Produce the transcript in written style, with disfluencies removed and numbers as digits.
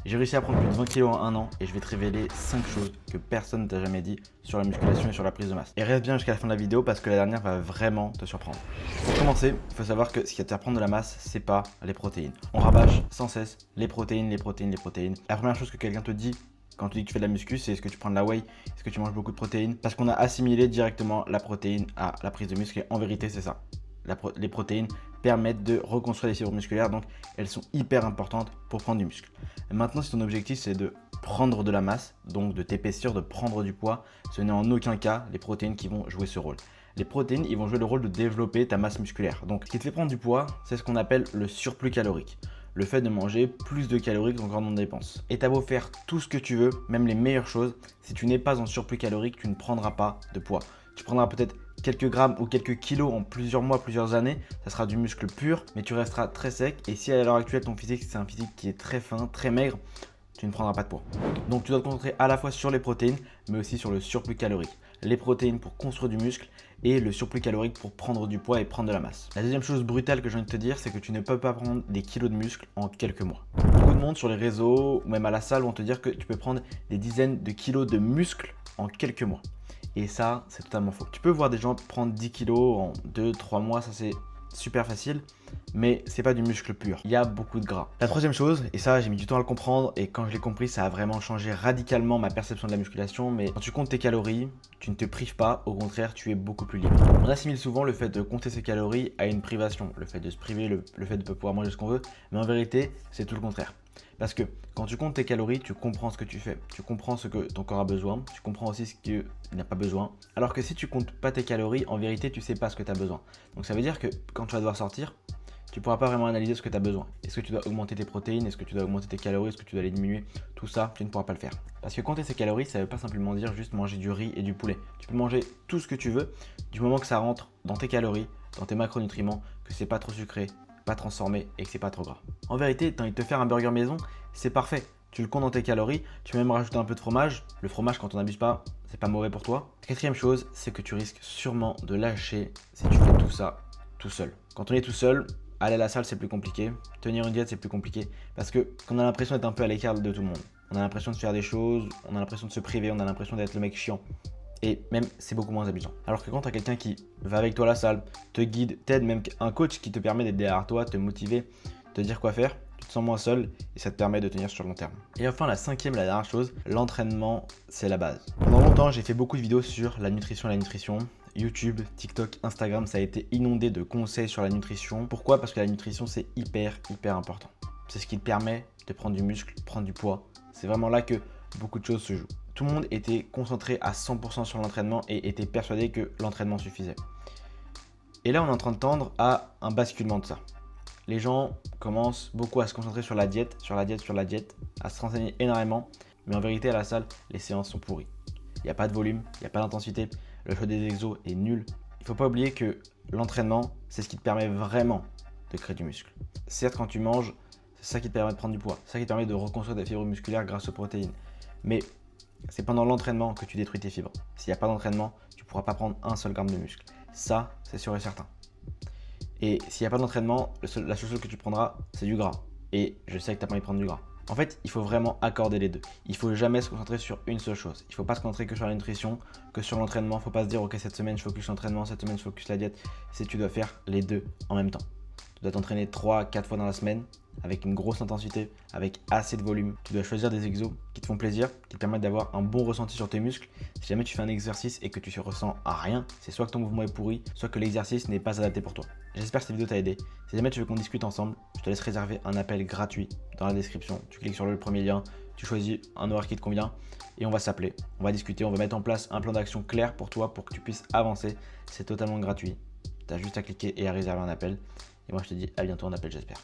J'ai réussi à prendre plus de 20 kilos en un an et je vais te révéler 5 choses que personne ne t'a jamais dit sur la musculation et sur la prise de masse. Et reste bien jusqu'à la fin de la vidéo parce que la dernière va vraiment te surprendre. Pour commencer, il faut savoir que ce qui va te faire prendre de la masse, c'est pas les protéines. On rabâche sans cesse les protéines, les protéines, les protéines. La première chose que quelqu'un te dit quand tu dis que tu fais de la muscu, c'est est-ce que tu prends de la whey, est-ce que tu manges beaucoup de protéines? Parce qu'on a assimilé directement la protéine à la prise de muscle et en vérité c'est ça. Les protéines permettent de reconstruire les fibres musculaires, donc elles sont hyper importantes pour prendre du muscle. Et maintenant, si ton objectif c'est de prendre de la masse, donc de t'épaissir, de prendre du poids, ce n'est en aucun cas les protéines qui vont jouer ce rôle. Les protéines, ils vont jouer le rôle de développer ta masse musculaire. Donc, ce qui te fait prendre du poids, c'est ce qu'on appelle le surplus calorique. Le fait de manger plus de calories que ton corps n'en dépense. Et t'as beau faire tout ce que tu veux, même les meilleures choses, si tu n'es pas en surplus calorique, tu ne prendras pas de poids. Tu prendras peut-être quelques grammes ou quelques kilos en plusieurs mois, plusieurs années, ça sera du muscle pur, mais tu resteras très sec. Et si à l'heure actuelle, ton physique, c'est un physique qui est très fin, très maigre, tu ne prendras pas de poids. Donc tu dois te concentrer à la fois sur les protéines, mais aussi sur le surplus calorique. Les protéines pour construire du muscle et le surplus calorique pour prendre du poids et prendre de la masse. La deuxième chose brutale que j'ai envie de te dire, c'est que tu ne peux pas prendre des kilos de muscle en quelques mois. Beaucoup de monde sur les réseaux ou même à la salle vont te dire que tu peux prendre des dizaines de kilos de muscle en quelques mois. Et ça, c'est totalement faux. Tu peux voir des gens prendre 10 kilos en 2-3 mois, ça c'est super facile, mais c'est pas du muscle pur. Il y a beaucoup de gras. La troisième chose, et ça j'ai mis du temps à le comprendre, et quand je l'ai compris, ça a vraiment changé radicalement ma perception de la musculation, mais quand tu comptes tes calories, tu ne te prives pas, au contraire, tu es beaucoup plus libre. On assimile souvent le fait de compter ses calories à une privation, le fait de se priver, le fait de pouvoir manger ce qu'on veut, mais en vérité, c'est tout le contraire. Parce que quand tu comptes tes calories, tu comprends ce que tu fais. Tu comprends ce que ton corps a besoin. Tu comprends aussi ce qu'il n'a pas besoin. Alors que si tu comptes pas tes calories, en vérité, tu sais pas ce que tu as besoin. Donc ça veut dire que quand tu vas devoir sortir, tu pourras pas vraiment analyser ce que tu as besoin. Est-ce que tu dois augmenter tes protéines? Est-ce que tu dois augmenter tes calories? Est-ce que tu dois les diminuer? Tout ça, tu ne pourras pas le faire. Parce que compter ses calories, ça veut pas simplement dire juste manger du riz et du poulet. Tu peux manger tout ce que tu veux, du moment que ça rentre dans tes calories, dans tes macronutriments, que c'est pas trop sucré, pas transformé et que c'est pas trop gras. En vérité, tu as envie de te faire un burger maison, c'est parfait. Tu le comptes dans tes calories, tu peux même rajouter un peu de fromage. Le fromage, quand on n'abuse pas, c'est pas mauvais pour toi. La quatrième chose, c'est que tu risques sûrement de lâcher si tu fais tout ça tout seul. Quand on est tout seul, aller à la salle c'est plus compliqué, tenir une diète c'est plus compliqué parce que qu'on a l'impression d'être un peu à l'écart de tout le monde. On a l'impression de faire des choses, on a l'impression de se priver, on a l'impression d'être le mec chiant. Et même, c'est beaucoup moins amusant. Alors que quand tu as quelqu'un qui va avec toi à la salle, te guide, t'aide, même un coach qui te permet d'être derrière toi, te motiver, te dire quoi faire, tu te sens moins seul et ça te permet de tenir sur le long terme. Et enfin, la cinquième, la dernière chose, l'entraînement, c'est la base. Pendant longtemps, j'ai fait beaucoup de vidéos sur la nutrition et la nutrition. YouTube, TikTok, Instagram, ça a été inondé de conseils sur la nutrition. Pourquoi? Parce que la nutrition, c'est hyper important. C'est ce qui te permet de prendre du muscle, prendre du poids. C'est vraiment là que beaucoup de choses se jouent. Tout le monde était concentré à 100% sur l'entraînement et était persuadé que l'entraînement suffisait. Et là, on est en train de tendre à un basculement de ça. Les gens commencent beaucoup à se concentrer sur la diète, à se renseigner énormément. Mais en vérité, à la salle, les séances sont pourries. Il n'y a pas de volume, il n'y a pas d'intensité. Le choix des exos est nul. Il ne faut pas oublier que l'entraînement, c'est ce qui te permet vraiment de créer du muscle. Certes, quand tu manges, c'est ça qui te permet de prendre du poids. C'est ça qui te permet de reconstruire des fibres musculaires grâce aux protéines. Mais c'est pendant l'entraînement que tu détruis tes fibres. S'il n'y a pas d'entraînement, tu ne pourras pas prendre un seul gramme de muscle. Ça, c'est sûr et certain. Et s'il n'y a pas d'entraînement, la seule chose que tu prendras, c'est du gras. Et je sais que tu n'as pas envie de prendre du gras. En fait, il faut vraiment accorder les deux. Il ne faut jamais se concentrer sur une seule chose. Il ne faut pas se concentrer que sur la nutrition, que sur l'entraînement. Il ne faut pas se dire, ok, cette semaine, je focus l'entraînement, cette semaine, je focus la diète. Tu dois faire les deux en même temps. Tu dois t'entraîner 3-4 fois dans la semaine avec une grosse intensité, avec assez de volume. Tu dois choisir des exos qui te font plaisir, qui te permettent d'avoir un bon ressenti sur tes muscles. Si jamais tu fais un exercice et que tu ne ressens à rien, c'est soit que ton mouvement est pourri, soit que l'exercice n'est pas adapté pour toi. J'espère que cette vidéo t'a aidé. Si jamais tu veux qu'on discute ensemble, je te laisse réserver un appel gratuit dans la description. Tu cliques sur le premier lien, tu choisis un horaire qui te convient et on va s'appeler. On va discuter, on va mettre en place un plan d'action clair pour toi pour que tu puisses avancer. C'est totalement gratuit. Tu as juste à cliquer et à réserver un appel. Et moi je te dis à bientôt en appel, j'espère.